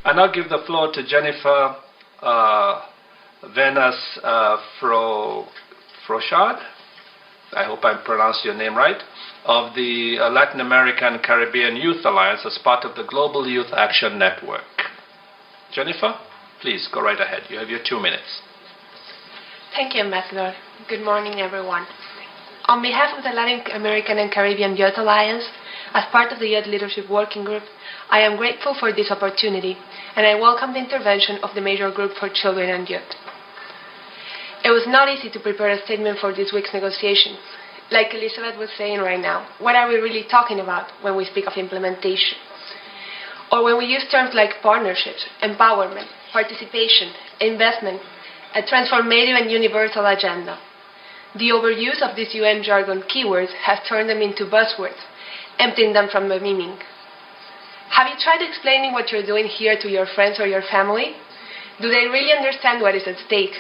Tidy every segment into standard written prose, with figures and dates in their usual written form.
I now give the floor to Jennifer Vinas-Forcade. I hope I pronounced your name right, of the Latin American Caribbean Youth Alliance as part of the Global Youth Action Network. Jennifer, please go right ahead. You have your 2 minutes. Thank you, Ambassador. Good morning, everyone. On behalf of the Latin American and Caribbean Youth Alliance, as part of the Youth Leadership Working Group, I am grateful for this opportunity, and I welcome the intervention of the Major Group for Children and Youth. It was not easy to prepare a statement for this week's negotiation. Like Elizabeth was saying right now, what are we really talking about when we speak of implementation? Or when we use terms like partnerships, empowerment, participation, investment, a transformative and universal agenda. The overuse of these UN jargon keywords has turned them into buzzwords, emptying them from their meaning. Have you tried explaining what you're doing here to your friends or your family? Do they really understand what is at stake?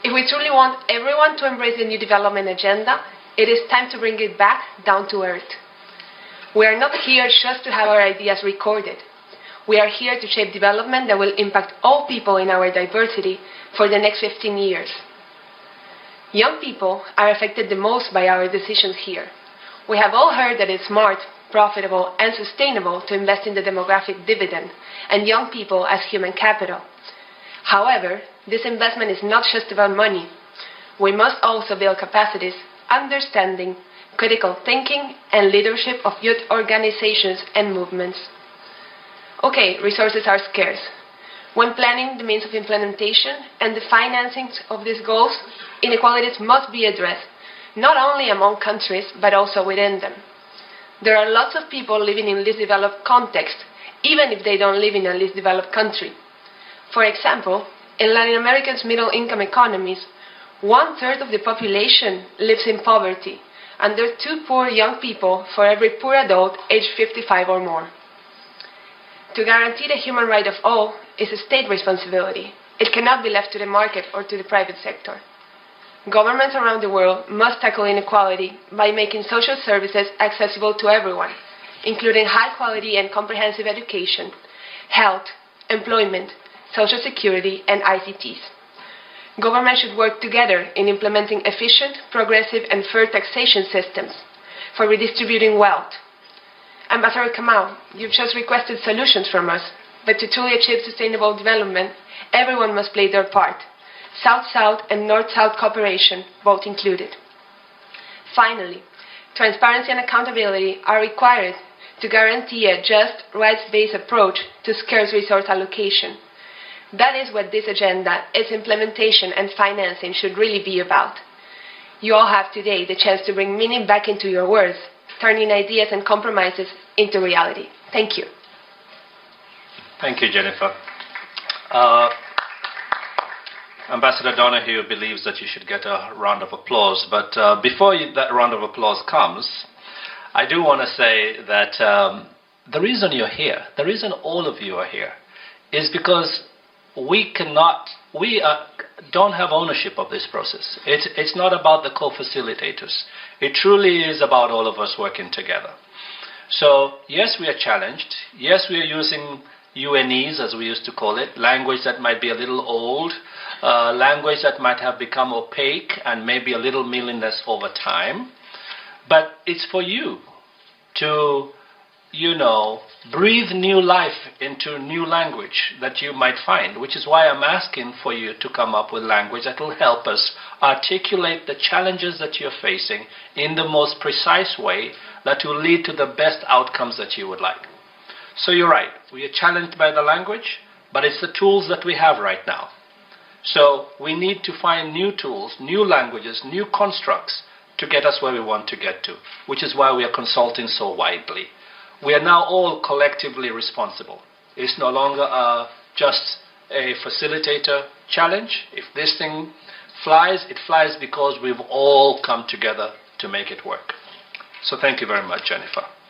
If we truly want everyone to embrace the new development agenda, it is time to bring it back down to earth. We are not here just to have our ideas recorded. We are here to shape development that will impact all people in our diversity for the next 15 years. Young people are affected the most by our decisions here. We have all heard that it's smart, profitable, and sustainable to invest in the demographic dividend and young people as human capital. However, this investment is not just about money. We must also build capacities, understanding, critical thinking, and leadership of youth organizations and movements. Okay, resources are scarce. When planning the means of implementation and the financing of these goals, inequalities must be addressed, not only among countries, but also within them. There are lots of people living in least developed contexts, even if they don't live in a least developed country. For example, in Latin America's middle-income economies, 1/3 of the population lives in poverty, and there are 2 poor young people for every poor adult aged 55 or more. To guarantee the human right of all is a state responsibility. It cannot be left to the market or to the private sector. Governments around the world must tackle inequality by making social services accessible to everyone, including high-quality and comprehensive education, health, employment, social security, and ICTs. Governments should work together in implementing efficient, progressive, and fair taxation systems for redistributing wealth. Ambassador Kamau, you've just requested solutions from us, but to truly achieve sustainable development, everyone must play their part. South-South and North-South cooperation, both included. Finally, transparency and accountability are required to guarantee a just, rights-based approach to scarce resource allocation. That is what this agenda, its implementation and financing should really be about. You all have today the chance to bring meaning back into your words, turning ideas and compromises into reality. Thank you. Thank you, Jennifer. Ambassador Donoghue believes that you should get a round of applause, but before that round of applause comes, I do want to say that the reason you're here, the reason all of you are here, is because we don't have ownership of this process. It's not about the co-facilitators. It truly is about all of us working together. So, yes, we are challenged. Yes, we are using UNEs, as we used to call it, language that might be a little old, language that might have become opaque and maybe a little meaningless over time. But it's for you to, breathe new life into new language that you might find, which is why I'm asking for you to come up with language that will help us articulate the challenges that you're facing in the most precise way that will lead to the best outcomes that you would like. So you're right, we are challenged by the language, but it's the tools that we have right now. So we need to find new tools, new languages, new constructs to get us where we want to get to, which is why we are consulting so widely. We are now all collectively responsible. It's no longer just a facilitator challenge. If this thing flies, it flies because we've all come together to make it work. So thank you very much, Jennifer.